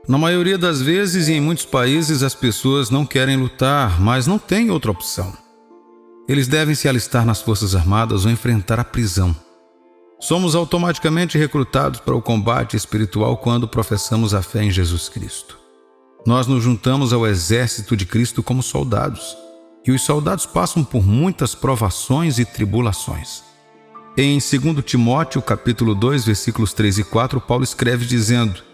Na maioria das vezes e em muitos países as pessoas não querem lutar, mas não têm outra opção. Eles devem se alistar nas Forças Armadas ou enfrentar a prisão. Somos automaticamente recrutados para o combate espiritual quando professamos a fé em Jesus Cristo. Nós nos juntamos ao exército de Cristo como soldados, e os soldados passam por muitas provações e tribulações. Em 2 Timóteo, capítulo 2, versículos 3 e 4, Paulo escreve dizendo: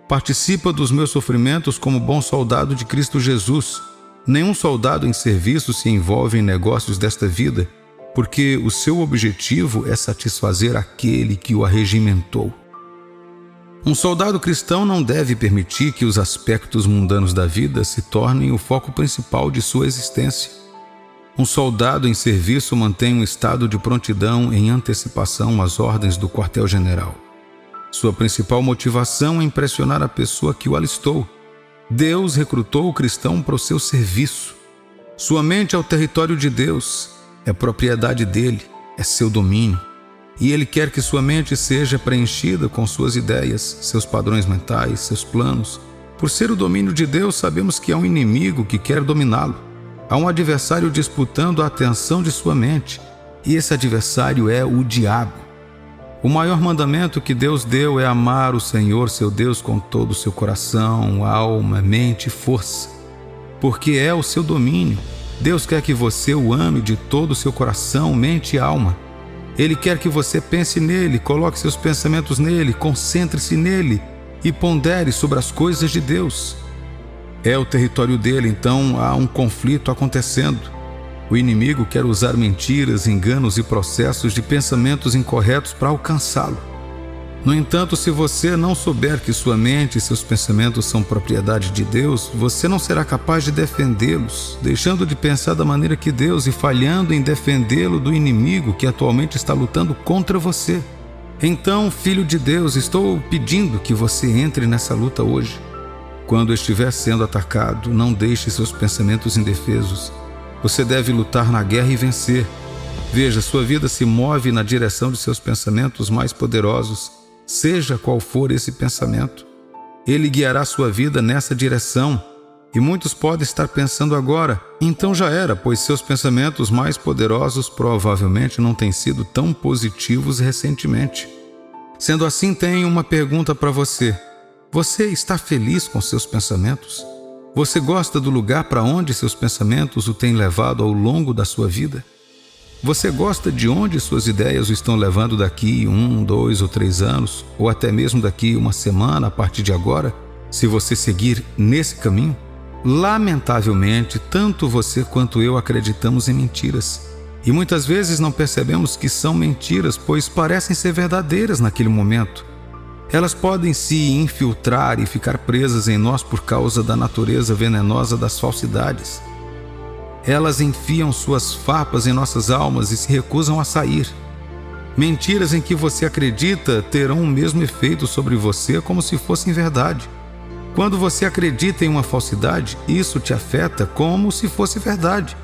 participa dos meus sofrimentos como bom soldado de Cristo Jesus. Nenhum soldado em serviço se envolve em negócios desta vida, porque o seu objetivo é satisfazer aquele que o arregimentou. Um soldado cristão não deve permitir que os aspectos mundanos da vida se tornem o foco principal de sua existência. Um soldado em serviço mantém um estado de prontidão em antecipação às ordens do quartel-general. Sua principal motivação é impressionar a pessoa que o alistou. Deus recrutou o cristão para o seu serviço. Sua mente é o território de Deus, é propriedade dele, é seu domínio. E ele quer que sua mente seja preenchida com suas ideias, seus padrões mentais, seus planos. Por ser o domínio de Deus, sabemos que há um inimigo que quer dominá-lo. Há um adversário disputando a atenção de sua mente, e esse adversário é o diabo. O maior mandamento que Deus deu é amar o Senhor, seu Deus, com todo o seu coração, alma, mente e força, porque é o seu domínio. Deus quer que você o ame de todo o seu coração, mente e alma. Ele quer que você pense nele, coloque seus pensamentos nele, concentre-se nele e pondere sobre as coisas de Deus. É o território dele, então há um conflito acontecendo. O inimigo quer usar mentiras, enganos e processos de pensamentos incorretos para alcançá-lo. No entanto, se você não souber que sua mente e seus pensamentos são propriedade de Deus, você não será capaz de defendê-los, deixando de pensar da maneira que Deus e falhando em defendê-lo do inimigo que atualmente está lutando contra você. Então, filho de Deus, estou pedindo que você entre nessa luta hoje. Quando estiver sendo atacado, não deixe seus pensamentos indefesos. Você deve lutar na guerra e vencer. Veja, sua vida se move na direção de seus pensamentos mais poderosos, seja qual for esse pensamento. Ele guiará sua vida nessa direção. E muitos podem estar pensando agora: então já era, pois seus pensamentos mais poderosos provavelmente não têm sido tão positivos recentemente. Sendo assim, tenho uma pergunta para você. Você está feliz com seus pensamentos? Você gosta do lugar para onde seus pensamentos o têm levado ao longo da sua vida? Você gosta de onde suas ideias o estão levando daqui 1, 2 ou 3 anos, ou até mesmo daqui uma semana a partir de agora, se você seguir nesse caminho? Lamentavelmente, tanto você quanto eu acreditamos em mentiras. E muitas vezes não percebemos que são mentiras, pois parecem ser verdadeiras naquele momento. Elas podem se infiltrar e ficar presas em nós por causa da natureza venenosa das falsidades. Elas enfiam suas farpas em nossas almas e se recusam a sair. Mentiras em que você acredita terão o mesmo efeito sobre você como se fossem verdade. Quando você acredita em uma falsidade, isso te afeta como se fosse verdade.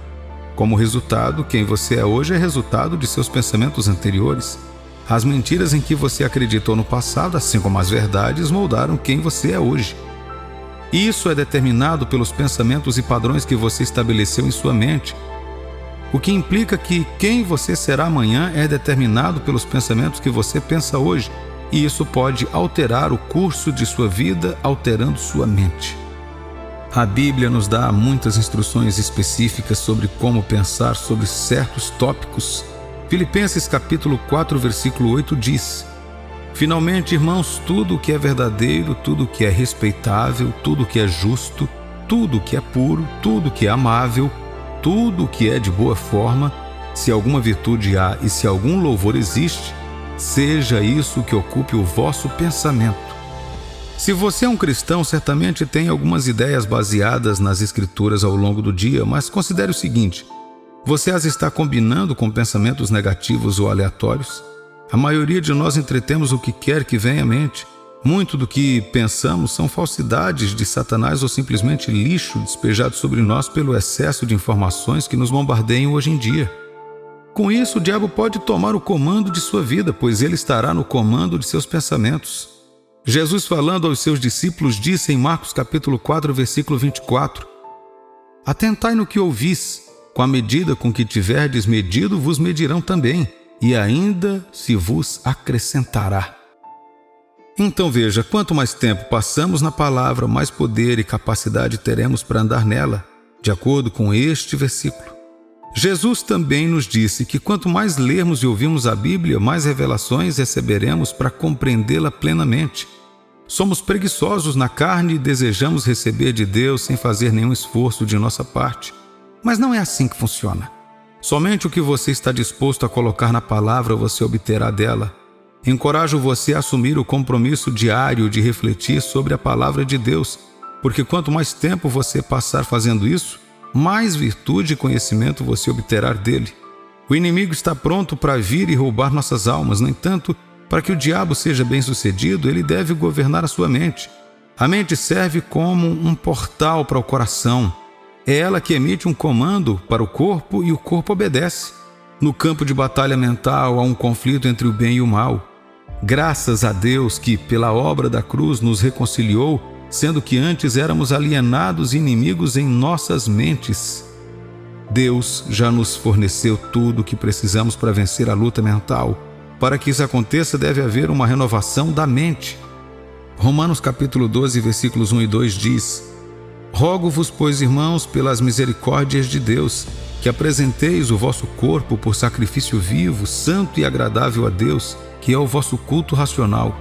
Como resultado, quem você é hoje é resultado de seus pensamentos anteriores. As mentiras em que você acreditou no passado, assim como as verdades, moldaram quem você é hoje. Isso é determinado pelos pensamentos e padrões que você estabeleceu em sua mente, o que implica que quem você será amanhã é determinado pelos pensamentos que você pensa hoje, e isso pode alterar o curso de sua vida, alterando sua mente. A Bíblia nos dá muitas instruções específicas sobre como pensar sobre certos tópicos. Filipenses capítulo 4, versículo 8 diz: finalmente, irmãos, tudo o que é verdadeiro, tudo o que é respeitável, tudo o que é justo, tudo o que é puro, tudo o que é amável, tudo o que é de boa forma, se alguma virtude há e se algum louvor existe, seja isso que ocupe o vosso pensamento. Se você é um cristão, certamente tem algumas ideias baseadas nas Escrituras ao longo do dia, mas considere o seguinte: você as está combinando com pensamentos negativos ou aleatórios? A maioria de nós entretemos o que quer que venha à mente. Muito do que pensamos são falsidades de Satanás ou simplesmente lixo despejado sobre nós pelo excesso de informações que nos bombardeiam hoje em dia. Com isso, o diabo pode tomar o comando de sua vida, pois ele estará no comando de seus pensamentos. Jesus, falando aos seus discípulos, disse em Marcos capítulo 4, versículo 24: Atentai no que ouvis, com a medida com que tiverdes medido, vos medirão também, e ainda se vos acrescentará. Então veja, quanto mais tempo passamos na palavra, mais poder e capacidade teremos para andar nela, de acordo com este versículo. Jesus também nos disse que quanto mais lermos e ouvirmos a Bíblia, mais revelações receberemos para compreendê-la plenamente. Somos preguiçosos na carne e desejamos receber de Deus sem fazer nenhum esforço de nossa parte. Mas não é assim que funciona. Somente o que você está disposto a colocar na palavra você obterá dela. Encorajo você a assumir o compromisso diário de refletir sobre a palavra de Deus, porque quanto mais tempo você passar fazendo isso, mais virtude e conhecimento você obterá dele. O inimigo está pronto para vir e roubar nossas almas. No entanto, para que o diabo seja bem-sucedido, ele deve governar a sua mente. A mente serve como um portal para o coração. É ela que emite um comando para o corpo e o corpo obedece. No campo de batalha mental há um conflito entre o bem e o mal. Graças a Deus que, pela obra da cruz, nos reconciliou, sendo que antes éramos alienados e inimigos em nossas mentes. Deus já nos forneceu tudo o que precisamos para vencer a luta mental. Para que isso aconteça, deve haver uma renovação da mente. Romanos capítulo 12, versículos 1 e 2 diz: Rogo-vos, pois, irmãos, pelas misericórdias de Deus, que apresenteis o vosso corpo por sacrifício vivo, santo e agradável a Deus, que é o vosso culto racional.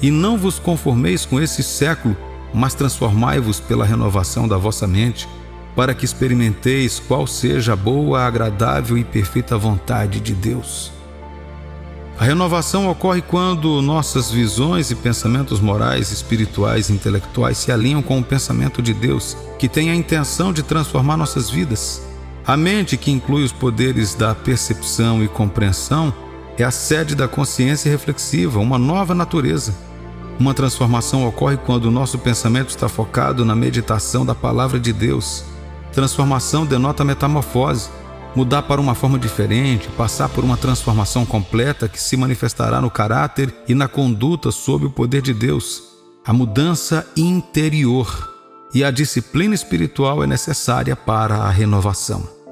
E não vos conformeis com esse século, mas transformai-vos pela renovação da vossa mente, para que experimenteis qual seja a boa, agradável e perfeita vontade de Deus. A renovação ocorre quando nossas visões e pensamentos morais, espirituais e intelectuais se alinham com o pensamento de Deus, que tem a intenção de transformar nossas vidas. A mente, que inclui os poderes da percepção e compreensão, é a sede da consciência reflexiva, uma nova natureza. Uma transformação ocorre quando o nosso pensamento está focado na meditação da palavra de Deus. Transformação denota metamorfose, mudar para uma forma diferente, passar por uma transformação completa que se manifestará no caráter e na conduta sob o poder de Deus. A mudança interior e a disciplina espiritual é necessária para a renovação.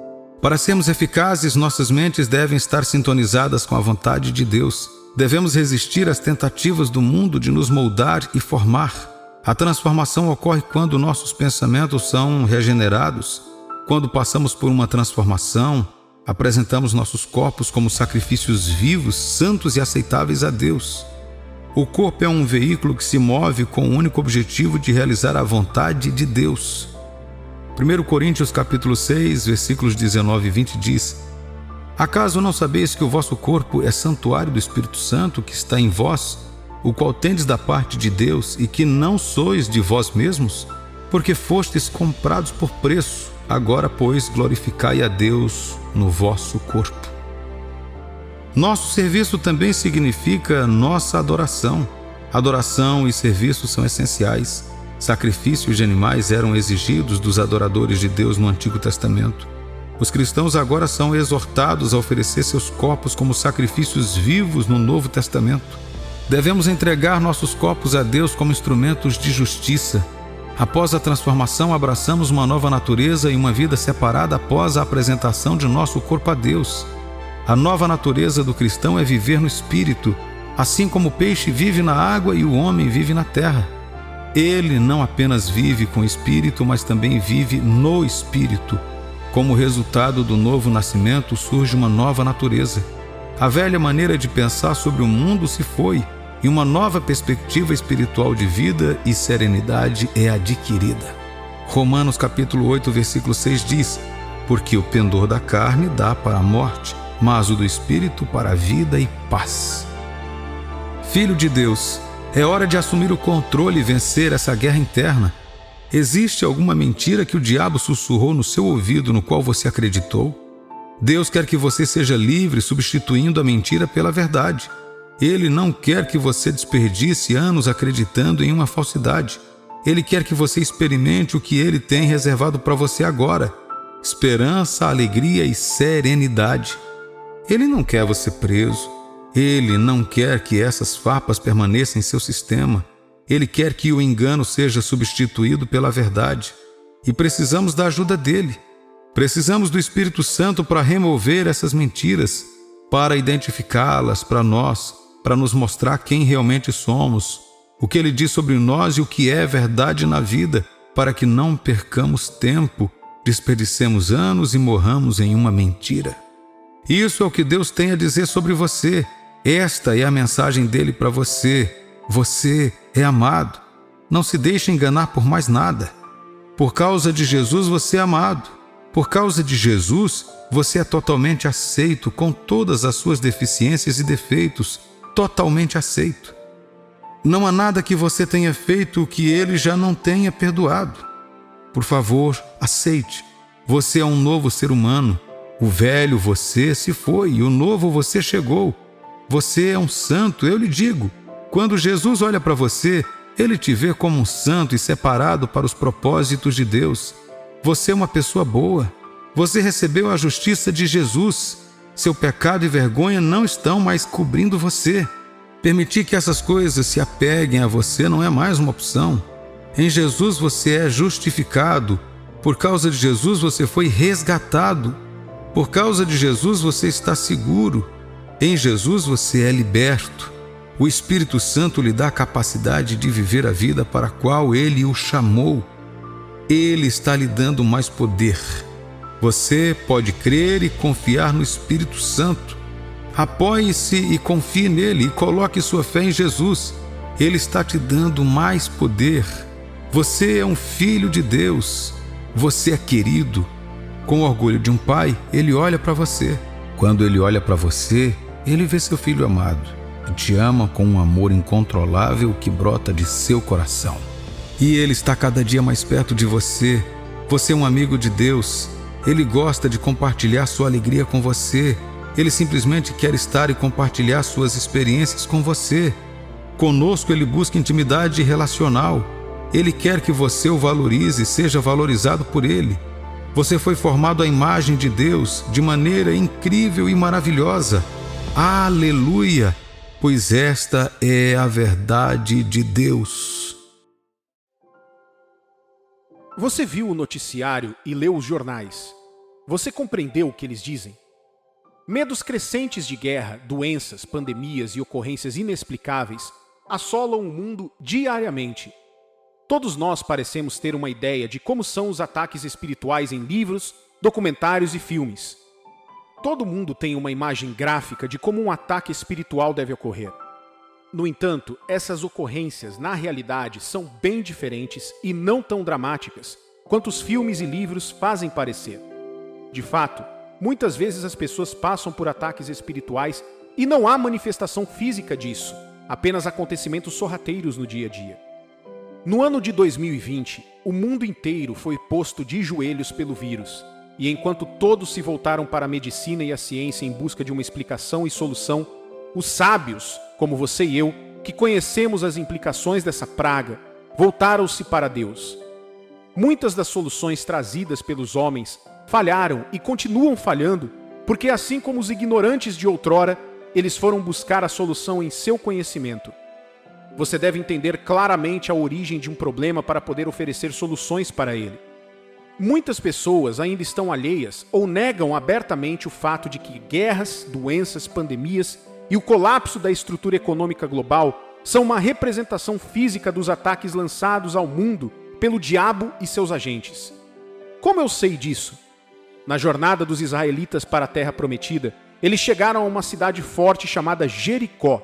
Para sermos eficazes, nossas mentes devem estar sintonizadas com a vontade de Deus. Devemos resistir às tentativas do mundo de nos moldar e formar. A transformação ocorre quando nossos pensamentos são regenerados. Quando passamos por uma transformação, apresentamos nossos corpos como sacrifícios vivos, santos e aceitáveis a Deus. O corpo é um veículo que se move com o único objetivo de realizar a vontade de Deus. 1 Coríntios capítulo 6, versículos 19 e 20 diz: Acaso não sabeis que o vosso corpo é santuário do Espírito Santo que está em vós, o qual tendes da parte de Deus, e que não sois de vós mesmos? Porque fostes comprados por preço. Agora, pois, glorificai a Deus no vosso corpo. Nosso serviço também significa nossa adoração. Adoração e serviço são essenciais. Sacrifícios de animais eram exigidos dos adoradores de Deus no Antigo Testamento. Os cristãos agora são exortados a oferecer seus corpos como sacrifícios vivos no Novo Testamento. Devemos entregar nossos corpos a Deus como instrumentos de justiça. Após a transformação, abraçamos uma nova natureza e uma vida separada após a apresentação de nosso corpo a Deus. A nova natureza do cristão é viver no Espírito, assim como o peixe vive na água e o homem vive na terra. Ele não apenas vive com o Espírito, mas também vive no Espírito. Como resultado do novo nascimento, surge uma nova natureza. A velha maneira de pensar sobre o mundo se foi, e uma nova perspectiva espiritual de vida e serenidade é adquirida. Romanos capítulo 8, versículo 6 diz: Porque o pendor da carne dá para a morte, mas o do Espírito para a vida e paz. Filho de Deus, é hora de assumir o controle e vencer essa guerra interna. Existe alguma mentira que o diabo sussurrou no seu ouvido no qual você acreditou? Deus quer que você seja livre, substituindo a mentira pela verdade. Ele não quer que você desperdice anos acreditando em uma falsidade. Ele quer que você experimente o que Ele tem reservado para você agora: esperança, alegria e serenidade. Ele não quer você preso. Ele não quer que essas farpas permaneçam em seu sistema. Ele quer que o engano seja substituído pela verdade. E precisamos da ajuda dele. Precisamos do Espírito Santo para remover essas mentiras, para identificá-las para nós, para nos mostrar quem realmente somos, o que ele diz sobre nós e o que é verdade na vida, para que não percamos tempo, desperdicemos anos e morramos em uma mentira. Isso é o que Deus tem a dizer sobre você. Esta é a mensagem dele para você. Você é amado. Não se deixe enganar por mais nada. Por causa de Jesus você é amado. Por causa de Jesus você é totalmente aceito com todas as suas deficiências e defeitos. Totalmente aceito. Não há nada que você tenha feito que ele já não tenha perdoado. Por favor, aceite. Você é um novo ser humano. O velho você se foi e o novo você chegou. Você é um santo, eu lhe digo. Quando Jesus olha para você, ele te vê como um santo e separado para os propósitos de Deus. Você é uma pessoa boa. Você recebeu a justiça de Jesus. Seu pecado e vergonha não estão mais cobrindo você. Permitir que essas coisas se apeguem a você não é mais uma opção. Em Jesus você é justificado. Por causa de Jesus você foi resgatado. Por causa de Jesus você está seguro. Em Jesus você é liberto. O Espírito Santo lhe dá a capacidade de viver a vida para a qual ele o chamou. Ele está lhe dando mais poder. Você pode crer e confiar no Espírito Santo. Apoie-se e confie nele e coloque sua fé em Jesus. Ele está te dando mais poder. Você é um filho de Deus. Você é querido. Com o orgulho de um pai, ele olha para você. Quando ele olha para você, ele vê seu filho amado e te ama com um amor incontrolável que brota de seu coração. E ele está cada dia mais perto de você. Você é um amigo de Deus. Ele gosta de compartilhar sua alegria com você. Ele simplesmente quer estar e compartilhar suas experiências com você. Conosco ele busca intimidade relacional. Ele quer que você o valorize e seja valorizado por ele. Você foi formado à imagem de Deus de maneira incrível e maravilhosa. Aleluia! Pois esta é a verdade de Deus. Você viu o noticiário e leu os jornais. Você compreendeu o que eles dizem? Medos crescentes de guerra, doenças, pandemias e ocorrências inexplicáveis assolam o mundo diariamente. Todos nós parecemos ter uma ideia de como são os ataques espirituais em livros, documentários e filmes. Todo mundo tem uma imagem gráfica de como um ataque espiritual deve ocorrer. No entanto, essas ocorrências, na realidade, são bem diferentes e não tão dramáticas quanto os filmes e livros fazem parecer. De fato, muitas vezes as pessoas passam por ataques espirituais e não há manifestação física disso, apenas acontecimentos sorrateiros no dia a dia. No ano de 2020, o mundo inteiro foi posto de joelhos pelo vírus, e enquanto todos se voltaram para a medicina e a ciência em busca de uma explicação e solução, os sábios, como você e eu, que conhecemos as implicações dessa praga, voltaram-se para Deus. Muitas das soluções trazidas pelos homens falharam e continuam falhando, porque assim como os ignorantes de outrora, eles foram buscar a solução em seu conhecimento. Você deve entender claramente a origem de um problema para poder oferecer soluções para ele. Muitas pessoas ainda estão alheias ou negam abertamente o fato de que guerras, doenças, pandemias e o colapso da estrutura econômica global são uma representação física dos ataques lançados ao mundo pelo diabo e seus agentes. Como eu sei disso? Na jornada dos israelitas para a Terra Prometida, eles chegaram a uma cidade forte chamada Jericó.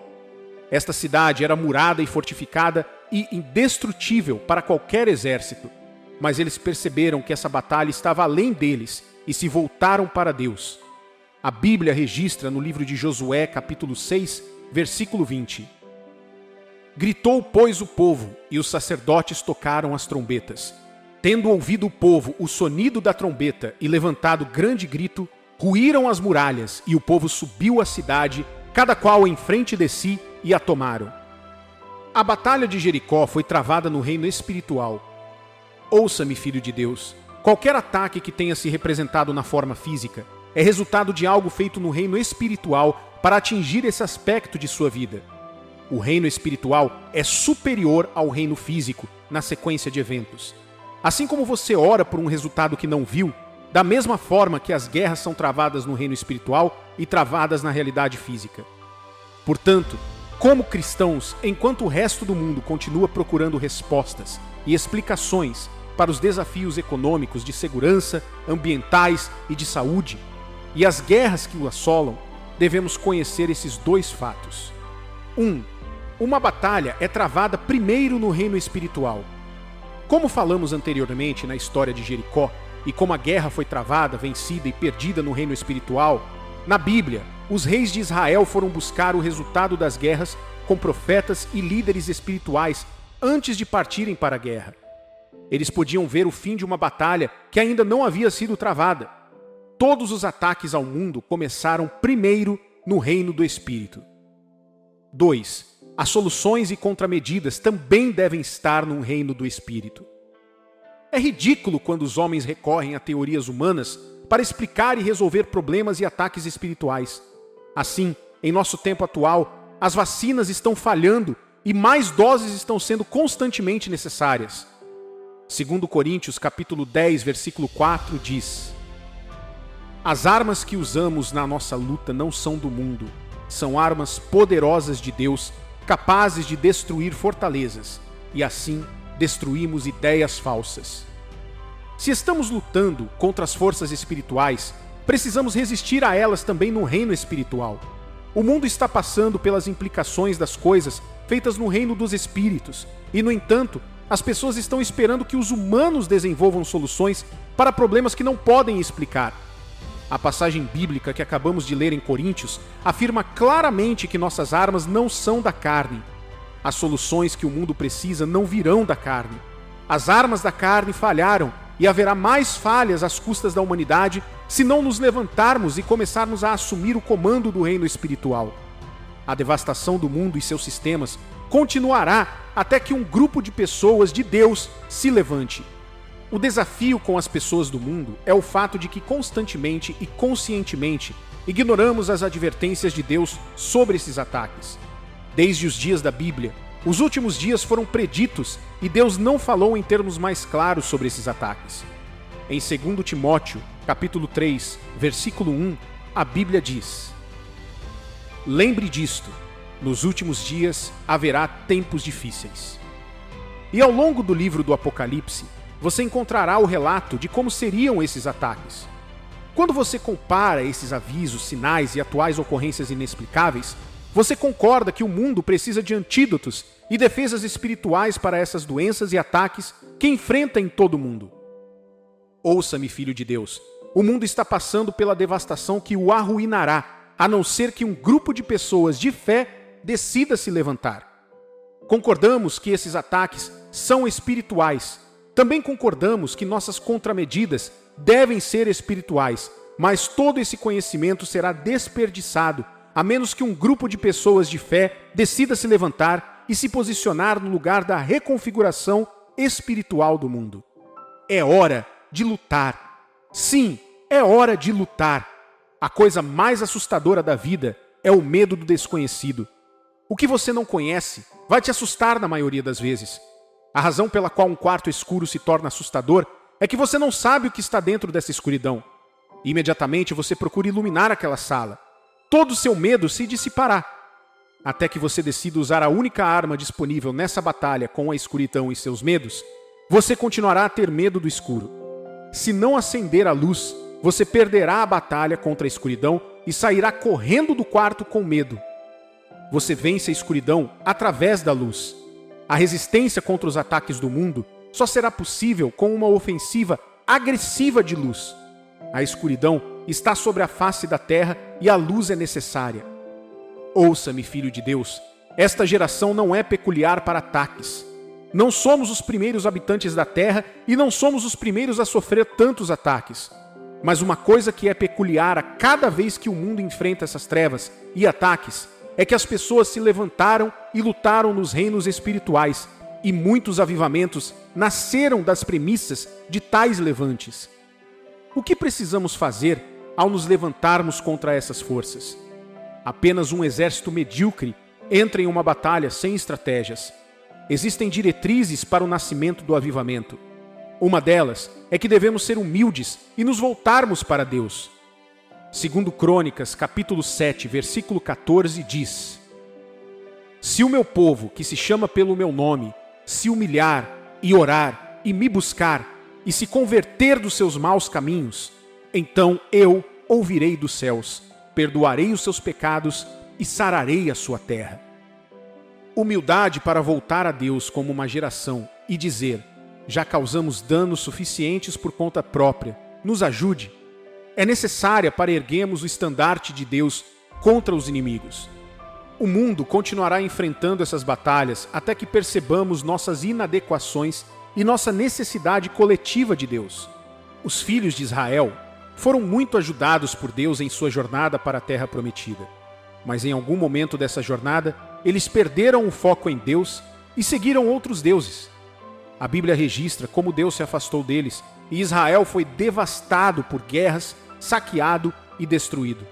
Esta cidade era murada e fortificada e indestrutível para qualquer exército. Mas eles perceberam que essa batalha estava além deles e se voltaram para Deus. A Bíblia registra no livro de Josué, capítulo 6, versículo 20. Gritou, pois, o povo, e os sacerdotes tocaram as trombetas. Tendo ouvido o povo o sonido da trombeta e levantado grande grito, ruíram as muralhas e o povo subiu à cidade, cada qual em frente de si, e a tomaram. A batalha de Jericó foi travada no reino espiritual. Ouça-me, filho de Deus. Qualquer ataque que tenha se representado na forma física é resultado de algo feito no reino espiritual para atingir esse aspecto de sua vida. O reino espiritual é superior ao reino físico na sequência de eventos. Assim como você ora por um resultado que não viu, da mesma forma que as guerras são travadas no reino espiritual e travadas na realidade física. Portanto, como cristãos, enquanto o resto do mundo continua procurando respostas e explicações para os desafios econômicos, de segurança, ambientais e de saúde, e as guerras que o assolam, devemos conhecer esses dois fatos. 1. Uma batalha é travada primeiro no reino espiritual. Como falamos anteriormente na história de Jericó, e como a guerra foi travada, vencida e perdida no reino espiritual, na Bíblia, os reis de Israel foram buscar o resultado das guerras com profetas e líderes espirituais antes de partirem para a guerra. Eles podiam ver o fim de uma batalha que ainda não havia sido travada. Todos os ataques ao mundo começaram primeiro no reino do Espírito. 2. As soluções e contramedidas também devem estar no reino do Espírito. É ridículo quando os homens recorrem a teorias humanas para explicar e resolver problemas e ataques espirituais. Assim, em nosso tempo atual, as vacinas estão falhando e mais doses estão sendo constantemente necessárias. 2 Coríntios capítulo 10, versículo 4 diz: As armas que usamos na nossa luta não são do mundo, são armas poderosas de Deus, capazes de destruir fortalezas, e assim destruímos ideias falsas. Se estamos lutando contra as forças espirituais, precisamos resistir a elas também no reino espiritual. O mundo está passando pelas implicações das coisas feitas no reino dos espíritos, e, no entanto, as pessoas estão esperando que os humanos desenvolvam soluções para problemas que não podem explicar. A passagem bíblica que acabamos de ler em Coríntios afirma claramente que nossas armas não são da carne. As soluções que o mundo precisa não virão da carne. As armas da carne falharam e haverá mais falhas às custas da humanidade se não nos levantarmos e começarmos a assumir o comando do reino espiritual. A devastação do mundo e seus sistemas continuará até que um grupo de pessoas de Deus se levante. O desafio com as pessoas do mundo é o fato de que constantemente e conscientemente ignoramos as advertências de Deus sobre esses ataques. Desde os dias da Bíblia, os últimos dias foram preditos e Deus não falou em termos mais claros sobre esses ataques. Em 2 Timóteo, capítulo 3, versículo 1, a Bíblia diz: Lembre disto, nos últimos dias haverá tempos difíceis. E ao longo do livro do Apocalipse, você encontrará o relato de como seriam esses ataques. Quando você compara esses avisos, sinais e atuais ocorrências inexplicáveis, você concorda que o mundo precisa de antídotos e defesas espirituais para essas doenças e ataques que enfrenta em todo o mundo. Ouça-me, filho de Deus, o mundo está passando pela devastação que o arruinará, a não ser que um grupo de pessoas de fé decida se levantar. Concordamos que esses ataques são espirituais. Também concordamos que nossas contramedidas devem ser espirituais, mas todo esse conhecimento será desperdiçado a menos que um grupo de pessoas de fé decida se levantar e se posicionar no lugar da reconfiguração espiritual do mundo. É hora de lutar. Sim, é hora de lutar. A coisa mais assustadora da vida é o medo do desconhecido. O que você não conhece vai te assustar na maioria das vezes. A razão pela qual um quarto escuro se torna assustador é que você não sabe o que está dentro dessa escuridão. Imediatamente você procura iluminar aquela sala. Todo o seu medo se dissipará, até que você decida usar a única arma disponível nessa batalha com a escuridão e seus medos. Você continuará a ter medo do escuro. Se não acender a luz, você perderá a batalha contra a escuridão e sairá correndo do quarto com medo. Você vence a escuridão através da luz. A resistência contra os ataques do mundo só será possível com uma ofensiva agressiva de luz. A escuridão está sobre a face da terra e a luz é necessária. Ouça-me, filho de Deus, esta geração não é peculiar para ataques. Não somos os primeiros habitantes da terra e não somos os primeiros a sofrer tantos ataques. Mas uma coisa que é peculiar a cada vez que o mundo enfrenta essas trevas e ataques é que as pessoas se levantaram e lutaram nos reinos espirituais, e muitos avivamentos nasceram das premissas de tais levantes. O que precisamos fazer ao nos levantarmos contra essas forças? Apenas um exército medíocre entra em uma batalha sem estratégias. Existem diretrizes para o nascimento do avivamento. Uma delas é que devemos ser humildes e nos voltarmos para Deus. Segundo Crônicas, capítulo 7, versículo 14, diz: Se o meu povo, que se chama pelo meu nome, se humilhar e orar e me buscar e se converter dos seus maus caminhos, então eu ouvirei dos céus, perdoarei os seus pecados e sararei a sua terra. Humildade para voltar a Deus como uma geração e dizer: já causamos danos suficientes por conta própria, nos ajude, é necessária para erguermos o estandarte de Deus contra os inimigos. O mundo continuará enfrentando essas batalhas até que percebamos nossas inadequações e nossa necessidade coletiva de Deus. Os filhos de Israel foram muito ajudados por Deus em sua jornada para a Terra Prometida. Mas em algum momento dessa jornada, eles perderam o foco em Deus e seguiram outros deuses. A Bíblia registra como Deus se afastou deles e Israel foi devastado por guerras, saqueado e destruído.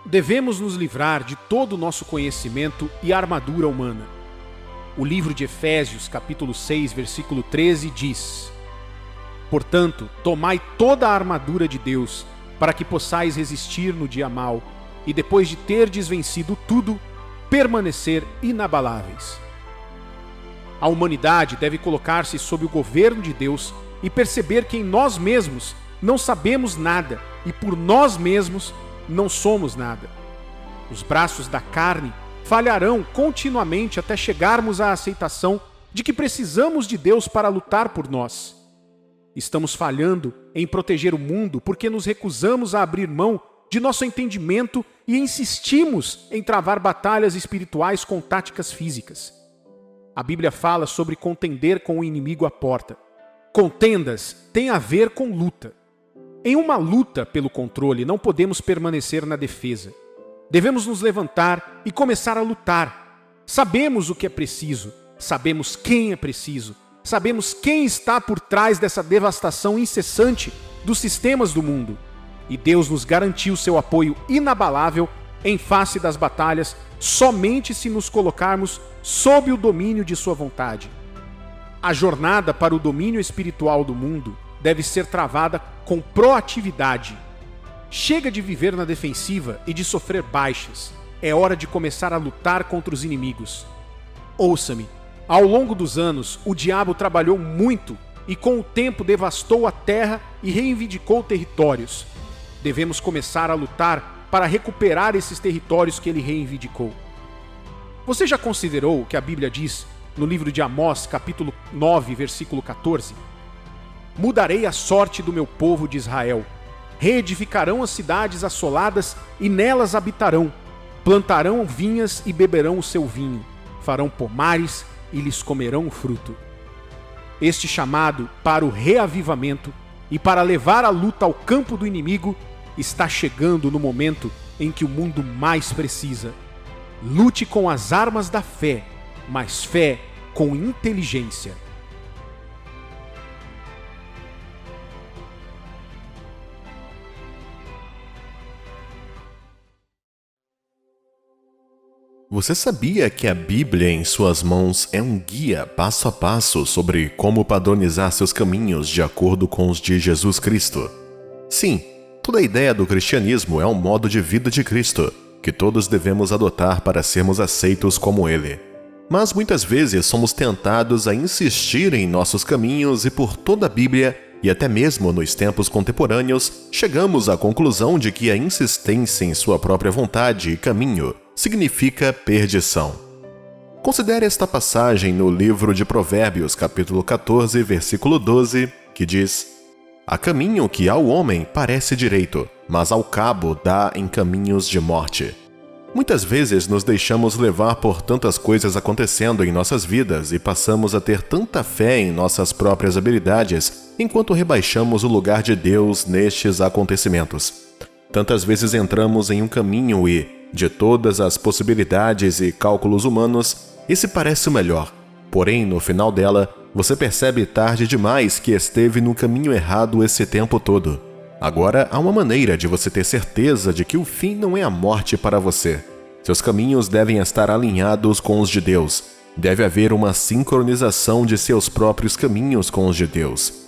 Devemos nos livrar de todo o nosso conhecimento e armadura humana. O livro de Efésios, capítulo 6, versículo 13, diz: Portanto, tomai toda a armadura de Deus, para que possais resistir no dia mau, e depois de terdes vencido tudo, permanecer inabaláveis. A humanidade deve colocar-se sob o governo de Deus e perceber que em nós mesmos não sabemos nada e por nós mesmos não somos nada. Os braços da carne falharão continuamente até chegarmos à aceitação de que precisamos de Deus para lutar por nós. Estamos falhando em proteger o mundo porque nos recusamos a abrir mão de nosso entendimento e insistimos em travar batalhas espirituais com táticas físicas. A Bíblia fala sobre contender com o inimigo à porta. Contendas têm a ver com luta. Em uma luta pelo controle, não podemos permanecer na defesa. Devemos nos levantar e começar a lutar. Sabemos o que é preciso, sabemos quem é preciso, sabemos quem está por trás dessa devastação incessante dos sistemas do mundo. E Deus nos garantiu seu apoio inabalável em face das batalhas somente se nos colocarmos sob o domínio de sua vontade. A jornada para o domínio espiritual do mundo deve ser travada com proatividade. Chega de viver na defensiva e de sofrer baixas. É hora de começar a lutar contra os inimigos. Ouça-me, ao longo dos anos, o diabo trabalhou muito e com o tempo devastou a terra e reivindicou territórios. Devemos começar a lutar para recuperar esses territórios que ele reivindicou. Você já considerou o que a Bíblia diz no livro de Amós, capítulo 9, versículo 14? Mudarei a sorte do meu povo de Israel. Reedificarão as cidades assoladas e nelas habitarão. Plantarão vinhas e beberão o seu vinho. Farão pomares e lhes comerão o fruto. Este chamado para o reavivamento e para levar a luta ao campo do inimigo está chegando no momento em que o mundo mais precisa. Lute com as armas da fé, mas fé com inteligência. Você sabia que a Bíblia em suas mãos é um guia passo a passo sobre como padronizar seus caminhos de acordo com os de Jesus Cristo? Sim, toda a ideia do cristianismo é um modo de vida de Cristo, que todos devemos adotar para sermos aceitos como Ele. Mas muitas vezes somos tentados a insistir em nossos caminhos e por toda a Bíblia, e até mesmo nos tempos contemporâneos, chegamos à conclusão de que a insistência em sua própria vontade e caminho significa perdição. Considere esta passagem no livro de Provérbios, capítulo 14, versículo 12, que diz: Há caminho que ao homem parece direito, mas ao cabo dá em caminhos de morte. Muitas vezes nos deixamos levar por tantas coisas acontecendo em nossas vidas e passamos a ter tanta fé em nossas próprias habilidades, enquanto rebaixamos o lugar de Deus nestes acontecimentos. Tantas vezes entramos em um caminho e, de todas as possibilidades e cálculos humanos, esse parece o melhor. Porém, no final dela, você percebe tarde demais que esteve no caminho errado esse tempo todo. Agora há uma maneira de você ter certeza de que o fim não é a morte para você. Seus caminhos devem estar alinhados com os de Deus. Deve haver uma sincronização de seus próprios caminhos com os de Deus.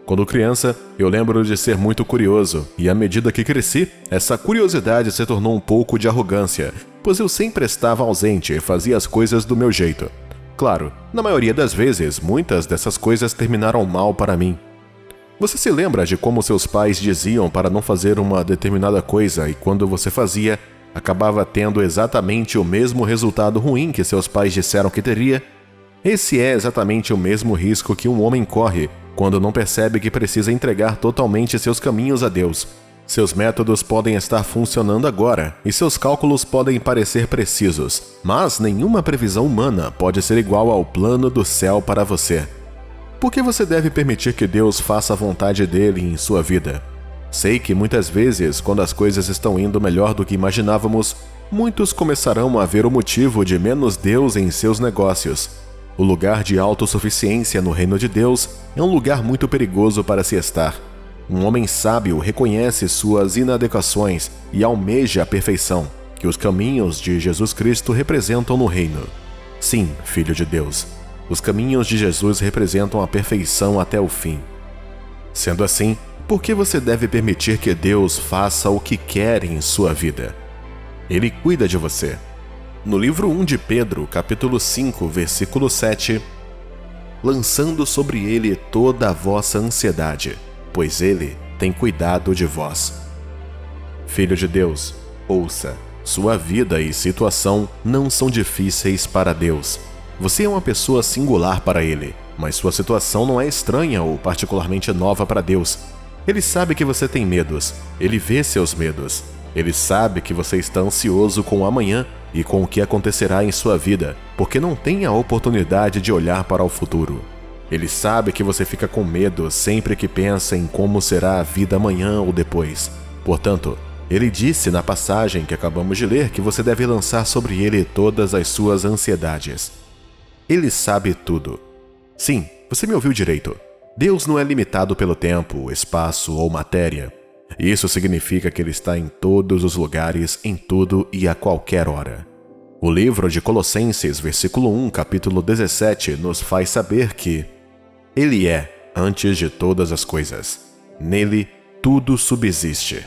Quando criança, eu lembro de ser muito curioso, e à medida que cresci, essa curiosidade se tornou um pouco de arrogância, pois eu sempre estava ausente e fazia as coisas do meu jeito. Claro, na maioria das vezes, muitas dessas coisas terminaram mal para mim. Você se lembra de como seus pais diziam para não fazer uma determinada coisa e quando você fazia, acabava tendo exatamente o mesmo resultado ruim que seus pais disseram que teria? Esse é exatamente o mesmo risco que um homem corre quando não percebe que precisa entregar totalmente seus caminhos a Deus. Seus métodos podem estar funcionando agora e seus cálculos podem parecer precisos, mas nenhuma previsão humana pode ser igual ao plano do céu para você. Por que você deve permitir que Deus faça a vontade dele em sua vida? Sei que muitas vezes, quando as coisas estão indo melhor do que imaginávamos, muitos começarão a ver o motivo de menos Deus em seus negócios. O lugar de autossuficiência no reino de Deus é um lugar muito perigoso para se estar. Um homem sábio reconhece suas inadequações e almeja a perfeição, que os caminhos de Jesus Cristo representam no reino. Sim, filho de Deus, os caminhos de Jesus representam a perfeição até o fim. Sendo assim, por que você deve permitir que Deus faça o que quer em sua vida? Ele cuida de você. No livro 1 de Pedro, capítulo 5, versículo 7, lançando sobre ele toda a vossa ansiedade, pois ele tem cuidado de vós. Filho de Deus, ouça, sua vida e situação não são difíceis para Deus. Você é uma pessoa singular para ele, mas sua situação não é estranha ou particularmente nova para Deus. Ele sabe que você tem medos, ele vê seus medos. Ele sabe que você está ansioso com o amanhã e com o que acontecerá em sua vida, porque não tem a oportunidade de olhar para o futuro. Ele sabe que você fica com medo sempre que pensa em como será a vida amanhã ou depois. Portanto, ele disse na passagem que acabamos de ler que você deve lançar sobre ele todas as suas ansiedades. Ele sabe tudo. Sim, você me ouviu direito. Deus não é limitado pelo tempo, espaço ou matéria. Isso significa que ele está em todos os lugares, em tudo e a qualquer hora. O livro de Colossenses, versículo 1, capítulo 17, nos faz saber que ele é antes de todas as coisas. Nele, tudo subsiste.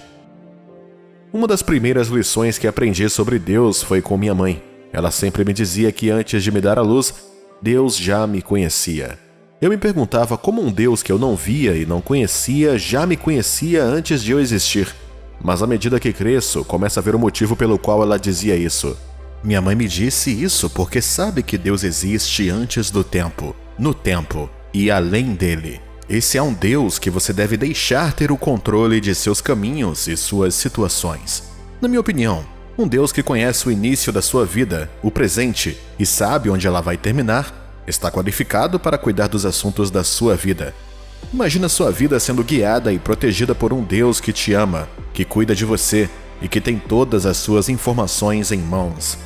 Uma das primeiras lições que aprendi sobre Deus foi com minha mãe. Ela sempre me dizia que antes de me dar à luz, Deus já me conhecia. Eu me perguntava como um Deus que eu não via e não conhecia já me conhecia antes de eu existir. Mas à medida que cresço, começo a ver o motivo pelo qual ela dizia isso. Minha mãe me disse isso porque sabe que Deus existe antes do tempo, no tempo e além dele. Esse é um Deus que você deve deixar ter o controle de seus caminhos e suas situações. Na minha opinião, um Deus que conhece o início da sua vida, o presente, e sabe onde ela vai terminar, está qualificado para cuidar dos assuntos da sua vida. Imagina sua vida sendo guiada e protegida por um Deus que te ama, que cuida de você e que tem todas as suas informações em mãos.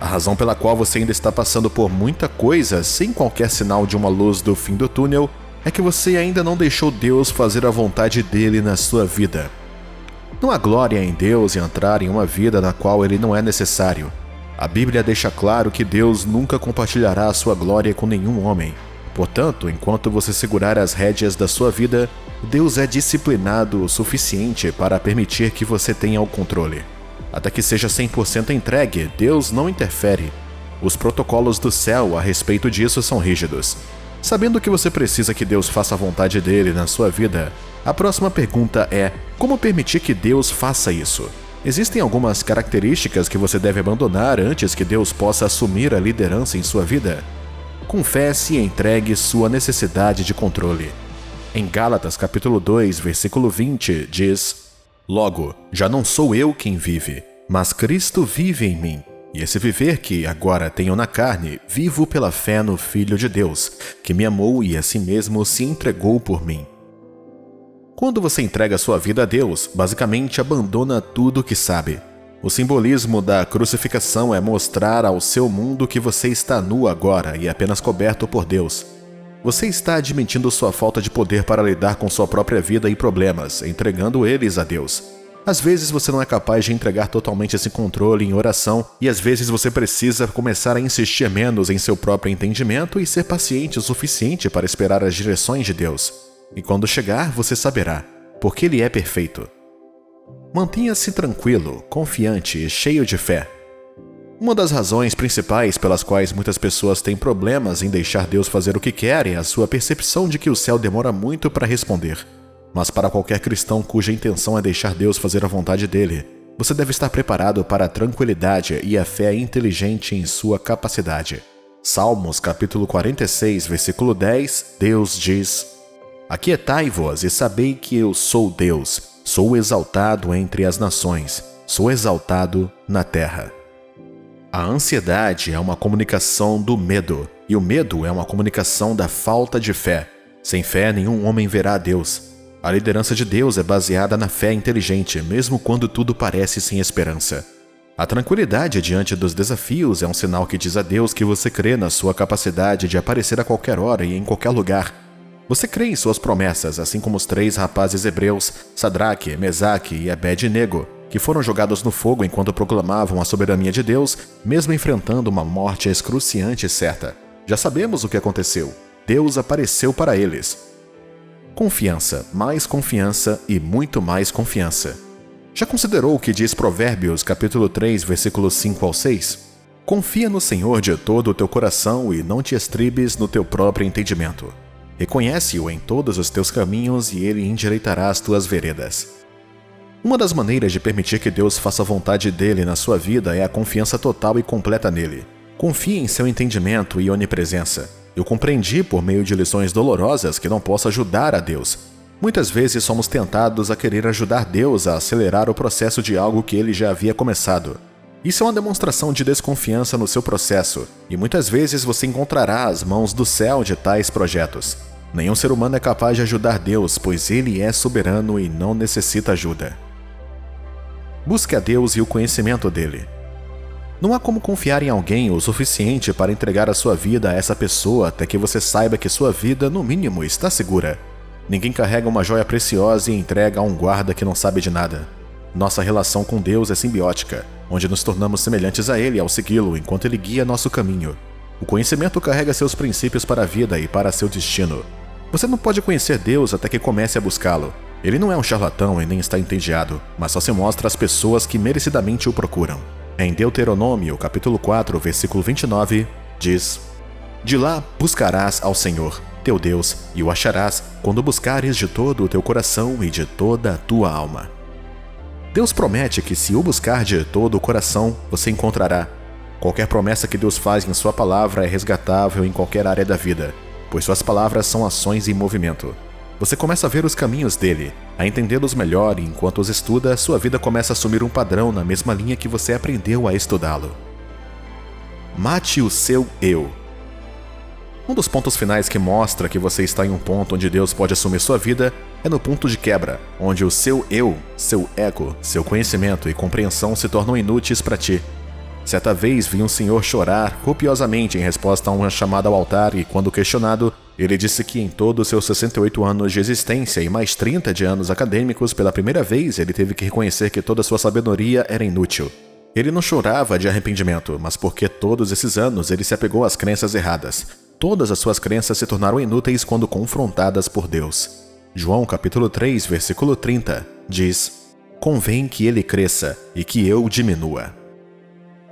A razão pela qual você ainda está passando por muita coisa sem qualquer sinal de uma luz do fim do túnel é que você ainda não deixou Deus fazer a vontade dele na sua vida. Não há glória em Deus em entrar em uma vida na qual ele não é necessário. A Bíblia deixa claro que Deus nunca compartilhará a sua glória com nenhum homem. Portanto, enquanto você segurar as rédeas da sua vida, Deus é disciplinado o suficiente para permitir que você tenha o controle. Até que seja 100% entregue, Deus não interfere. Os protocolos do céu a respeito disso são rígidos. Sabendo que você precisa que Deus faça a vontade dele na sua vida, a próxima pergunta é: como permitir que Deus faça isso? Existem algumas características que você deve abandonar antes que Deus possa assumir a liderança em sua vida? Confesse e entregue sua necessidade de controle. Em Gálatas capítulo 2, versículo 20, diz: Logo, já não sou eu quem vive, mas Cristo vive em mim. E esse viver que agora tenho na carne, vivo pela fé no Filho de Deus, que me amou e a si mesmo se entregou por mim. Quando você entrega sua vida a Deus, basicamente abandona tudo o que sabe. O simbolismo da crucificação é mostrar ao seu mundo que você está nu agora e apenas coberto por Deus. Você está admitindo sua falta de poder para lidar com sua própria vida e problemas, entregando eles a Deus. Às vezes você não é capaz de entregar totalmente esse controle em oração e às vezes você precisa começar a insistir menos em seu próprio entendimento e ser paciente o suficiente para esperar as direções de Deus. E quando chegar, você saberá, porque Ele é perfeito. Mantenha-se tranquilo, confiante e cheio de fé. Uma das razões principais pelas quais muitas pessoas têm problemas em deixar Deus fazer o que quer é a sua percepção de que o céu demora muito para responder. Mas para qualquer cristão cuja intenção é deixar Deus fazer a vontade dele, você deve estar preparado para a tranquilidade e a fé inteligente em sua capacidade. Salmos capítulo 46, versículo 10, Deus diz: Aquietai-vos e sabei que eu sou Deus, sou exaltado entre as nações, sou exaltado na terra. A ansiedade é uma comunicação do medo, e o medo é uma comunicação da falta de fé. Sem fé, nenhum homem verá a Deus. A liderança de Deus é baseada na fé inteligente, mesmo quando tudo parece sem esperança. A tranquilidade diante dos desafios é um sinal que diz a Deus que você crê na sua capacidade de aparecer a qualquer hora e em qualquer lugar. Você crê em suas promessas, assim como os 3 rapazes hebreus, Sadraque, Mesaque e Abed-nego, que foram jogados no fogo enquanto proclamavam a soberania de Deus, mesmo enfrentando uma morte excruciante e certa. Já sabemos o que aconteceu. Deus apareceu para eles. Confiança, mais confiança e muito mais confiança. Já considerou o que diz Provérbios capítulo 3, versículos 5 ao 6? Confia no Senhor de todo o teu coração e não te estribes no teu próprio entendimento. Reconhece-o em todos os teus caminhos e ele endireitará as tuas veredas. Uma das maneiras de permitir que Deus faça a vontade dele na sua vida é a confiança total e completa nele. Confie em seu entendimento e onipresença. Eu compreendi por meio de lições dolorosas que não posso ajudar a Deus. Muitas vezes somos tentados a querer ajudar Deus a acelerar o processo de algo que ele já havia começado. Isso é uma demonstração de desconfiança no seu processo, e muitas vezes você encontrará as mãos do céu de tais projetos. Nenhum ser humano é capaz de ajudar Deus, pois Ele é soberano e não necessita ajuda. Busque a Deus e o conhecimento dele. Não há como confiar em alguém o suficiente para entregar a sua vida a essa pessoa até que você saiba que sua vida, no mínimo, está segura. Ninguém carrega uma joia preciosa e entrega a um guarda que não sabe de nada. Nossa relação com Deus é simbiótica, onde nos tornamos semelhantes a Ele ao segui-lo enquanto Ele guia nosso caminho. O conhecimento carrega seus princípios para a vida e para seu destino. Você não pode conhecer Deus até que comece a buscá-lo. Ele não é um charlatão e nem está entediado, mas só se mostra às pessoas que merecidamente o procuram. Em Deuteronômio, capítulo 4, versículo 29, diz: De lá buscarás ao Senhor, teu Deus, e o acharás quando buscares de todo o teu coração e de toda a tua alma. Deus promete que se o buscar de todo o coração, você encontrará. Qualquer promessa que Deus faz em sua palavra é resgatável em qualquer área da vida, pois suas palavras são ações em movimento. Você começa a ver os caminhos dele, a entendê-los melhor e enquanto os estuda, sua vida começa a assumir um padrão na mesma linha que você aprendeu a estudá-lo. Mate o seu eu. Um dos pontos finais que mostra que você está em um ponto onde Deus pode assumir sua vida é no ponto de quebra, onde o seu eu, seu ego, seu conhecimento e compreensão se tornam inúteis para ti. Certa vez vi um senhor chorar copiosamente em resposta a uma chamada ao altar e, quando questionado, ele disse que em todos os seus 68 anos de existência e mais 30 de anos acadêmicos, pela primeira vez ele teve que reconhecer que toda sua sabedoria era inútil. Ele não chorava de arrependimento, mas porque todos esses anos ele se apegou às crenças erradas. Todas as suas crenças se tornaram inúteis quando confrontadas por Deus. João capítulo 3, versículo 30, diz: Convém que ele cresça e que eu diminua.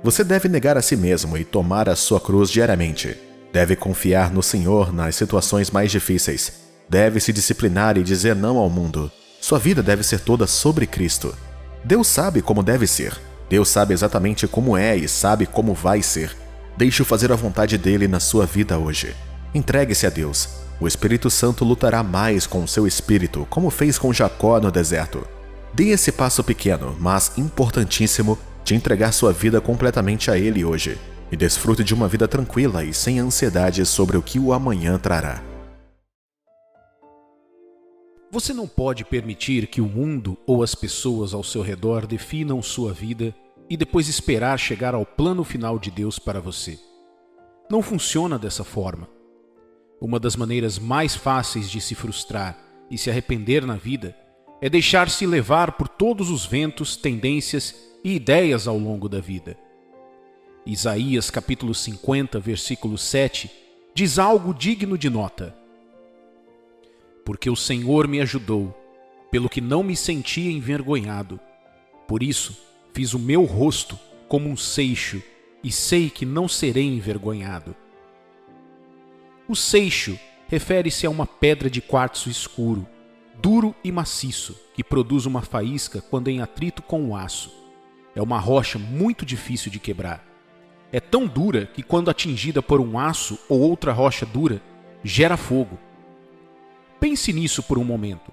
Você deve negar a si mesmo e tomar a sua cruz diariamente. Deve confiar no Senhor nas situações mais difíceis. Deve se disciplinar e dizer não ao mundo. Sua vida deve ser toda sobre Cristo. Deus sabe como deve ser. Deus sabe exatamente como é e sabe como vai ser. Deixe-o fazer a vontade dele na sua vida hoje. Entregue-se a Deus. O Espírito Santo lutará mais com o seu espírito, como fez com Jacó no deserto. Dê esse passo pequeno, mas importantíssimo, de entregar sua vida completamente a Ele hoje, e desfrute de uma vida tranquila e sem ansiedade sobre o que o amanhã trará. Você não pode permitir que o mundo ou as pessoas ao seu redor definam sua vida e depois esperar chegar ao plano final de Deus para você. Não funciona dessa forma. Uma das maneiras mais fáceis de se frustrar e se arrepender na vida É deixar-se levar por todos os ventos, tendências e ideias ao longo da vida. Isaías capítulo 50, versículo 7, diz algo digno de nota. Porque o Senhor me ajudou, pelo que não me sentia envergonhado. Por isso, fiz o meu rosto como um seixo, e sei que não serei envergonhado. O seixo refere-se a uma pedra de quartzo escuro, duro e maciço, que produz uma faísca quando em atrito com o aço. É uma rocha muito difícil de quebrar. É tão dura que quando atingida por um aço ou outra rocha dura, gera fogo. Pense nisso por um momento.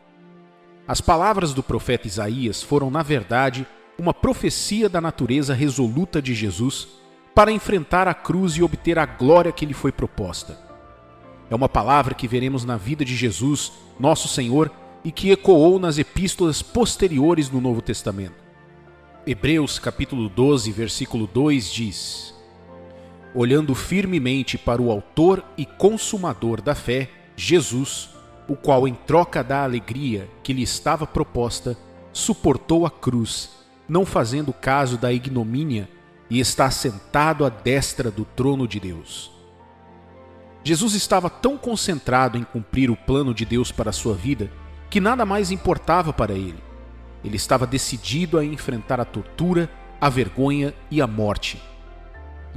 As palavras do profeta Isaías foram, na verdade, uma profecia da natureza resoluta de Jesus para enfrentar a cruz e obter a glória que lhe foi proposta. É uma palavra que veremos na vida de Jesus, nosso Senhor, e que ecoou nas epístolas posteriores no Novo Testamento. Hebreus capítulo 12, versículo 2 diz: olhando firmemente para o autor e consumador da fé, Jesus, o qual em troca da alegria que lhe estava proposta, suportou a cruz, não fazendo caso da ignomínia, e está sentado à destra do trono de Deus. Jesus estava tão concentrado em cumprir o plano de Deus para a sua vida, que nada mais importava para ele. Ele estava decidido a enfrentar a tortura, a vergonha e a morte.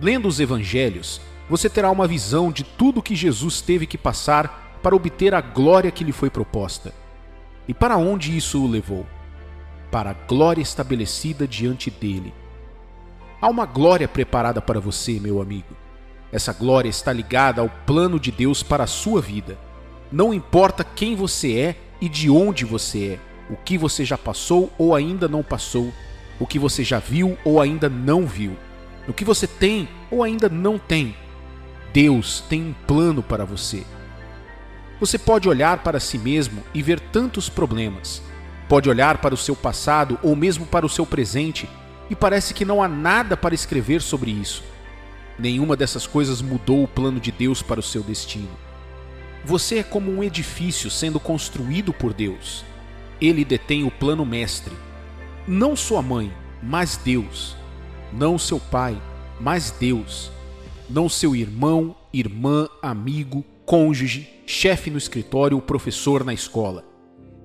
Lendo os evangelhos, você terá uma visão de tudo que Jesus teve que passar para obter a glória que lhe foi proposta. E para onde isso o levou? Para a glória estabelecida diante dele. Há uma glória preparada para você, meu amigo. Essa glória está ligada ao plano de Deus para a sua vida. Não importa quem você é e de onde você é, o que você já passou ou ainda não passou, o que você já viu ou ainda não viu, o que você tem ou ainda não tem. Deus tem um plano para você. Você pode olhar para si mesmo e ver tantos problemas. Pode olhar para o seu passado ou mesmo para o seu presente e parece que não há nada para escrever sobre isso. Nenhuma dessas coisas mudou o plano de Deus para o seu destino. Você é como um edifício sendo construído por Deus. Ele detém o plano mestre. Não sua mãe, mas Deus. Não seu pai, mas Deus. Não seu irmão, irmã, amigo, cônjuge, chefe no escritório ou professor na escola.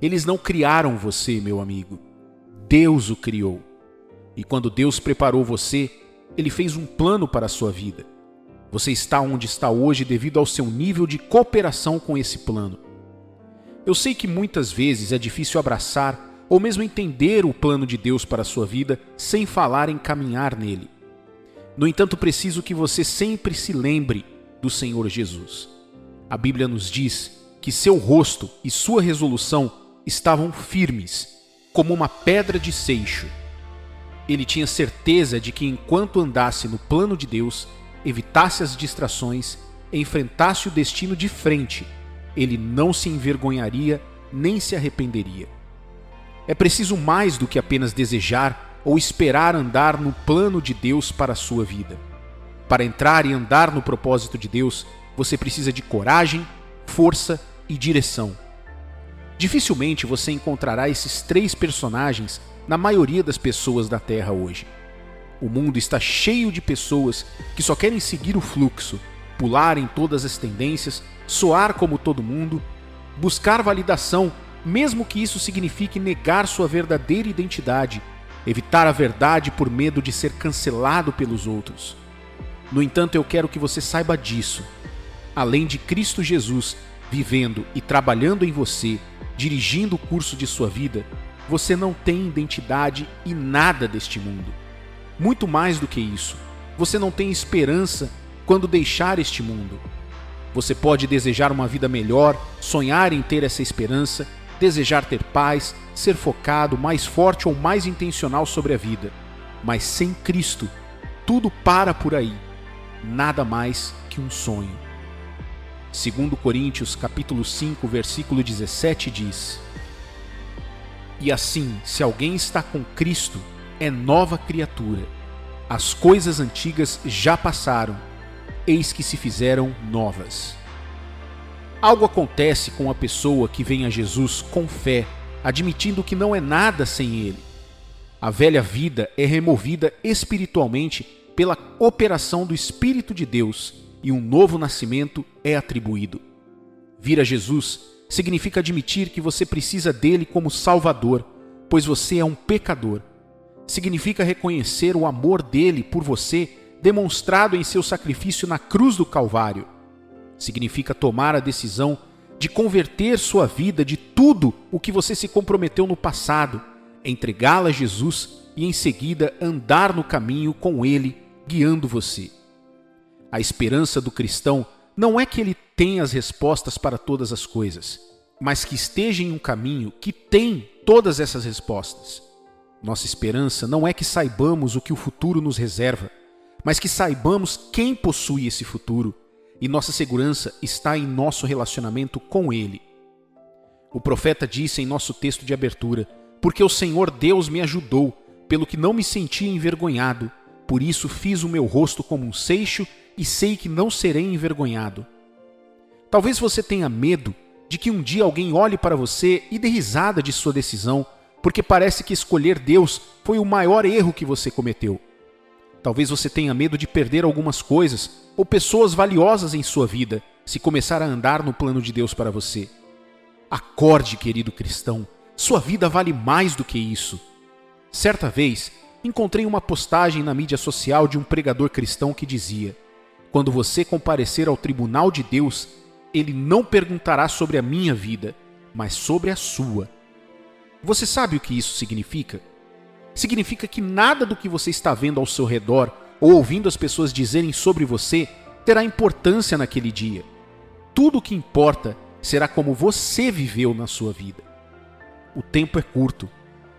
Eles não criaram você, meu amigo. Deus o criou. E quando Deus preparou você, Ele fez um plano para a sua vida. Você está onde está hoje devido ao seu nível de cooperação com esse plano. Eu sei que muitas vezes é difícil abraçar ou mesmo entender o plano de Deus para a sua vida sem falar em caminhar nele. No entanto, preciso que você sempre se lembre do Senhor Jesus. A Bíblia nos diz que seu rosto e sua resolução estavam firmes, como uma pedra de seixo. Ele tinha certeza de que enquanto andasse no plano de Deus, evitasse as distrações, enfrentasse o destino de frente, ele não se envergonharia nem se arrependeria. É preciso mais do que apenas desejar ou esperar andar no plano de Deus para a sua vida. Para entrar e andar no propósito de Deus, você precisa de coragem, força e direção. Dificilmente você encontrará esses três personagens na maioria das pessoas da Terra hoje. O mundo está cheio de pessoas que só querem seguir o fluxo, pular em todas as tendências, soar como todo mundo, buscar validação, mesmo que isso signifique negar sua verdadeira identidade, evitar a verdade por medo de ser cancelado pelos outros. No entanto, eu quero que você saiba disso. Além de Cristo Jesus vivendo e trabalhando em você, dirigindo o curso de sua vida, você não tem identidade e nada deste mundo. Muito mais do que isso, você não tem esperança quando deixar este mundo. Você pode desejar uma vida melhor, sonhar em ter essa esperança, desejar ter paz, ser focado, mais forte ou mais intencional sobre a vida. Mas sem Cristo, tudo para por aí. Nada mais que um sonho. 2 Coríntios capítulo 5, versículo 17 diz: E assim, se alguém está com Cristo, é nova criatura. As coisas antigas já passaram, eis que se fizeram novas. Algo acontece com a pessoa que vem a Jesus com fé, admitindo que não é nada sem Ele. A velha vida é removida espiritualmente pela operação do Espírito de Deus e um novo nascimento é atribuído. Vir a Jesus significa admitir que você precisa dele como Salvador, pois você é um pecador. Significa reconhecer o amor dele por você demonstrado em seu sacrifício na cruz do Calvário. Significa tomar a decisão de converter sua vida de tudo o que você se comprometeu no passado, entregá-la a Jesus e em seguida andar no caminho com ele, guiando você. A esperança do cristão não é que ele tenha as respostas para todas as coisas, mas que esteja em um caminho que tem todas essas respostas. Nossa esperança não é que saibamos o que o futuro nos reserva, mas que saibamos quem possui esse futuro, e nossa segurança está em nosso relacionamento com Ele. O profeta disse em nosso texto de abertura: porque o Senhor Deus me ajudou, pelo que não me senti envergonhado, por isso fiz o meu rosto como um seixo e sei que não serei envergonhado. Talvez você tenha medo de que um dia alguém olhe para você e dê risada de sua decisão, porque parece que escolher Deus foi o maior erro que você cometeu. Talvez você tenha medo de perder algumas coisas ou pessoas valiosas em sua vida se começar a andar no plano de Deus para você. Acorde, querido cristão, sua vida vale mais do que isso. Certa vez, encontrei uma postagem na mídia social de um pregador cristão que dizia: quando você comparecer ao tribunal de Deus, ele não perguntará sobre a minha vida, mas sobre a sua. Você sabe o que isso significa? Significa que nada do que você está vendo ao seu redor ou ouvindo as pessoas dizerem sobre você terá importância naquele dia. Tudo o que importa será como você viveu na sua vida. O tempo é curto.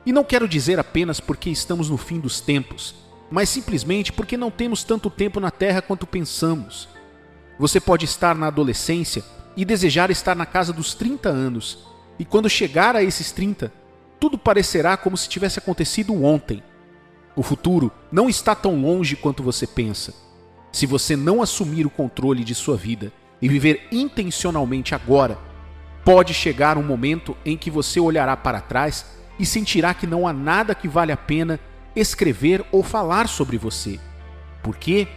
E não quero dizer apenas porque estamos no fim dos tempos, mas simplesmente porque não temos tanto tempo na Terra quanto pensamos. Você pode estar na adolescência e desejar estar na casa dos 30 anos, e quando chegar a esses 30, tudo parecerá como se tivesse acontecido ontem. O futuro não está tão longe quanto você pensa. Se você não assumir o controle de sua vida e viver intencionalmente agora, pode chegar um momento em que você olhará para trás e sentirá que não há nada que vale a pena escrever ou falar sobre você. Por quê?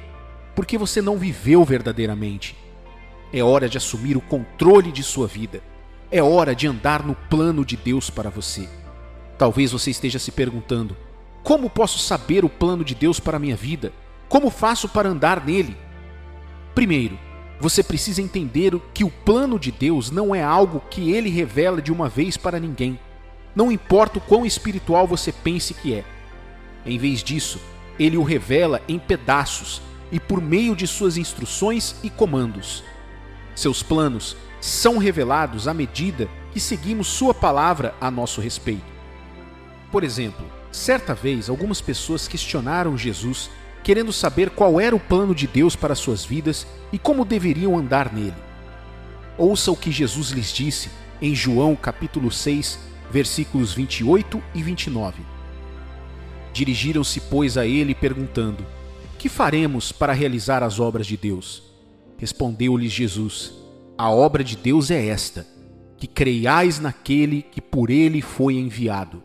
Porque você não viveu verdadeiramente. É hora de assumir o controle de sua vida. É hora de andar no plano de Deus para você. Talvez você esteja se perguntando: como posso saber o plano de Deus para a minha vida? Como faço para andar nele? Primeiro, você precisa entender que o plano de Deus não é algo que ele revela de uma vez para ninguém. Não importa o quão espiritual você pense que é. Em vez disso, ele o revela em pedaços e por meio de suas instruções e comandos. Seus planos são revelados à medida que seguimos sua palavra a nosso respeito. Por exemplo, certa vez algumas pessoas questionaram Jesus, querendo saber qual era o plano de Deus para suas vidas e como deveriam andar nele. Ouça o que Jesus lhes disse em João capítulo 6, versículos 28 e 29. Dirigiram-se, pois, a ele perguntando: que faremos para realizar as obras de Deus? Respondeu-lhes Jesus: a obra de Deus é esta, que creiais naquele que por ele foi enviado.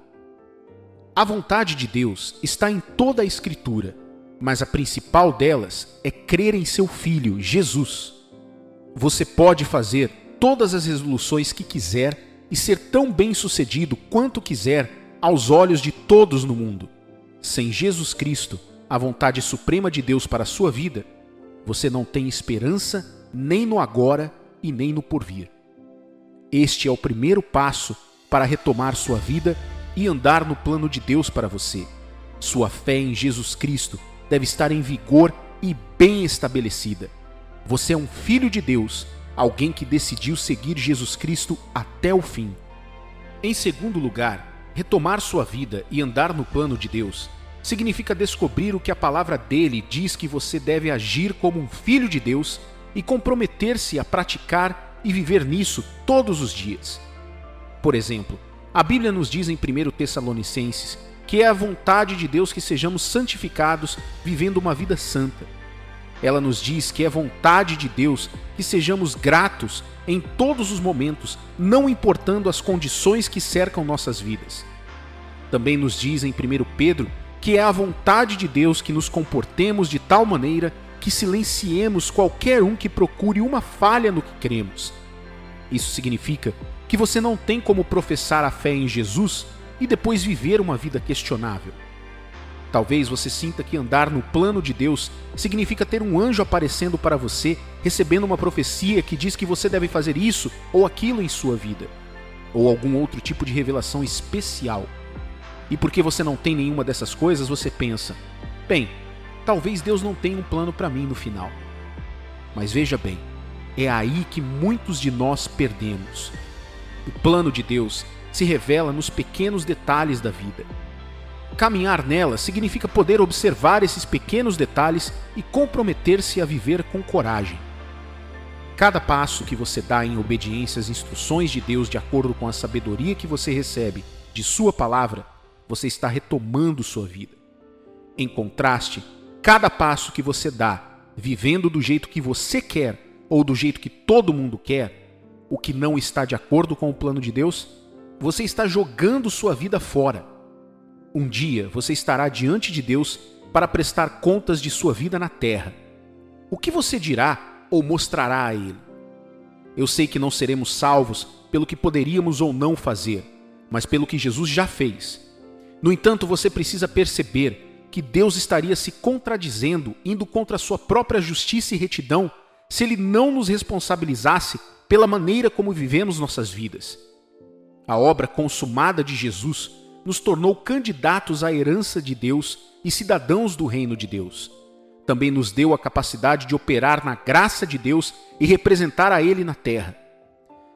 A vontade de Deus está em toda a Escritura, mas a principal delas é crer em seu Filho, Jesus. Você pode fazer todas as resoluções que quiser e ser tão bem-sucedido quanto quiser aos olhos de todos no mundo. Sem Jesus Cristo, a vontade suprema de Deus para a sua vida, você não tem esperança nem no agora e nem no porvir. Este é o primeiro passo para retomar sua vida e andar no plano de Deus para você. Sua fé em Jesus Cristo deve estar em vigor e bem estabelecida. Você é um filho de Deus, alguém que decidiu seguir Jesus Cristo até o fim. Em segundo lugar, retomar sua vida e andar no plano de Deus significa descobrir o que a palavra dele diz que você deve agir como um filho de Deus e comprometer-se a praticar e viver nisso todos os dias. Por exemplo, a Bíblia nos diz em 1 Tessalonicenses que é a vontade de Deus que sejamos santificados vivendo uma vida santa. Ela nos diz que é vontade de Deus que sejamos gratos em todos os momentos, não importando as condições que cercam nossas vidas. Também nos diz em 1 Pedro que é a vontade de Deus que nos comportemos de tal maneira que silenciemos qualquer um que procure uma falha no que cremos. Isso significa que você não tem como professar a fé em Jesus e depois viver uma vida questionável. Talvez você sinta que andar no plano de Deus significa ter um anjo aparecendo para você, recebendo uma profecia que diz que você deve fazer isso ou aquilo em sua vida, ou algum outro tipo de revelação especial. E porque você não tem nenhuma dessas coisas, você pensa: bem, talvez Deus não tenha um plano para mim no final. Mas veja bem, é aí que muitos de nós perdemos. O plano de Deus se revela nos pequenos detalhes da vida. Caminhar nela significa poder observar esses pequenos detalhes e comprometer-se a viver com coragem. Cada passo que você dá em obediência às instruções de Deus de acordo com a sabedoria que você recebe de sua palavra, você está retomando sua vida. Em contraste, cada passo que você dá, vivendo do jeito que você quer ou do jeito que todo mundo quer, o que não está de acordo com o plano de Deus, você está jogando sua vida fora. Um dia você estará diante de Deus para prestar contas de sua vida na terra. O que você dirá ou mostrará a Ele? Eu sei que não seremos salvos pelo que poderíamos ou não fazer, mas pelo que Jesus já fez. No entanto, você precisa perceber que Deus estaria se contradizendo, indo contra a sua própria justiça e retidão, se Ele não nos responsabilizasse pela maneira como vivemos nossas vidas. A obra consumada de Jesus nos tornou candidatos à herança de Deus e cidadãos do reino de Deus. Também nos deu a capacidade de operar na graça de Deus e representar a Ele na terra.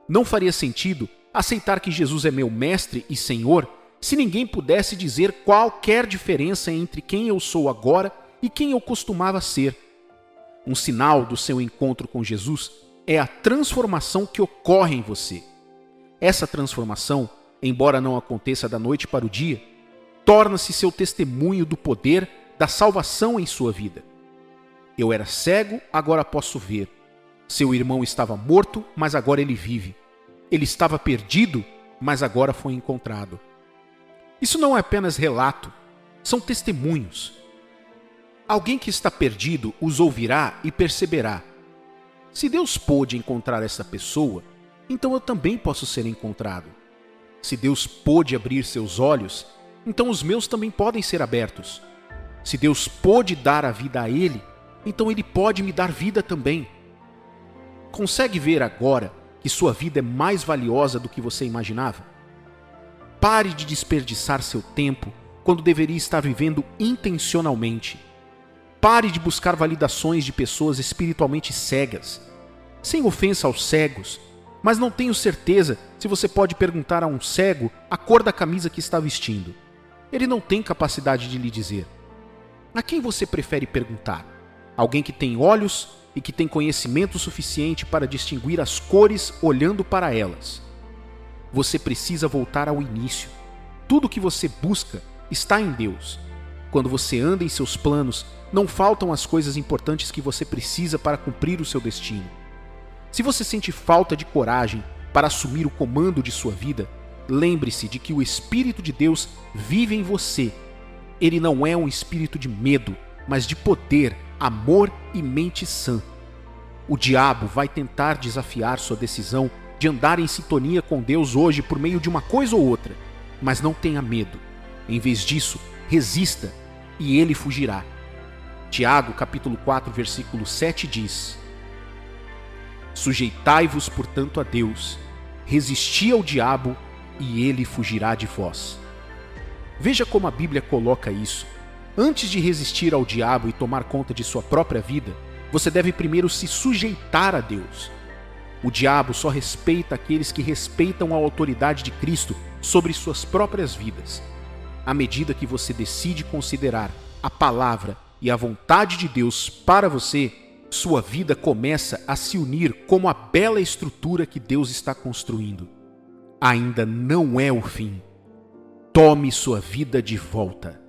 Não faria sentido aceitar que Jesus é meu mestre e Senhor se ninguém pudesse dizer qualquer diferença entre quem eu sou agora e quem eu costumava ser. Um sinal do seu encontro com Jesus é a transformação que ocorre em você. Essa transformação, embora não aconteça da noite para o dia, torna-se seu testemunho do poder da salvação em sua vida. Eu era cego, agora posso ver. Seu irmão estava morto, mas agora ele vive. Ele estava perdido, mas agora foi encontrado. Isso não é apenas relato, são testemunhos. Alguém que está perdido os ouvirá e perceberá: se Deus pôde encontrar essa pessoa, então eu também posso ser encontrado. Se Deus pôde abrir seus olhos, então os meus também podem ser abertos. Se Deus pôde dar a vida a ele, então ele pode me dar vida também. Consegue ver agora que sua vida é mais valiosa do que você imaginava? Pare de desperdiçar seu tempo quando deveria estar vivendo intencionalmente. Pare de buscar validações de pessoas espiritualmente cegas. Sem ofensa aos cegos, mas não tenho certeza se você pode perguntar a um cego a cor da camisa que está vestindo. Ele não tem capacidade de lhe dizer. A quem você prefere perguntar? Alguém que tem olhos e que tem conhecimento suficiente para distinguir as cores olhando para elas. Você precisa voltar ao início. Tudo o que você busca está em Deus. Quando você anda em seus planos, não faltam as coisas importantes que você precisa para cumprir o seu destino. Se você sente falta de coragem para assumir o comando de sua vida, lembre-se de que o Espírito de Deus vive em você. Ele não é um espírito de medo, mas de poder, amor e mente sã. O diabo vai tentar desafiar sua decisão de andar em sintonia com Deus hoje por meio de uma coisa ou outra, mas não tenha medo. Em vez disso, resista e ele fugirá. Tiago, capítulo 4, versículo 7 diz: Sujeitai-vos, portanto, a Deus, resisti ao diabo e ele fugirá de vós. Veja como a Bíblia coloca isso. Antes de resistir ao diabo e tomar conta de sua própria vida, você deve primeiro se sujeitar a Deus. O diabo só respeita aqueles que respeitam a autoridade de Cristo sobre suas próprias vidas. À medida que você decide considerar a palavra e a vontade de Deus para você, sua vida começa a se unir como a bela estrutura que Deus está construindo. Ainda não é o fim. Tome sua vida de volta.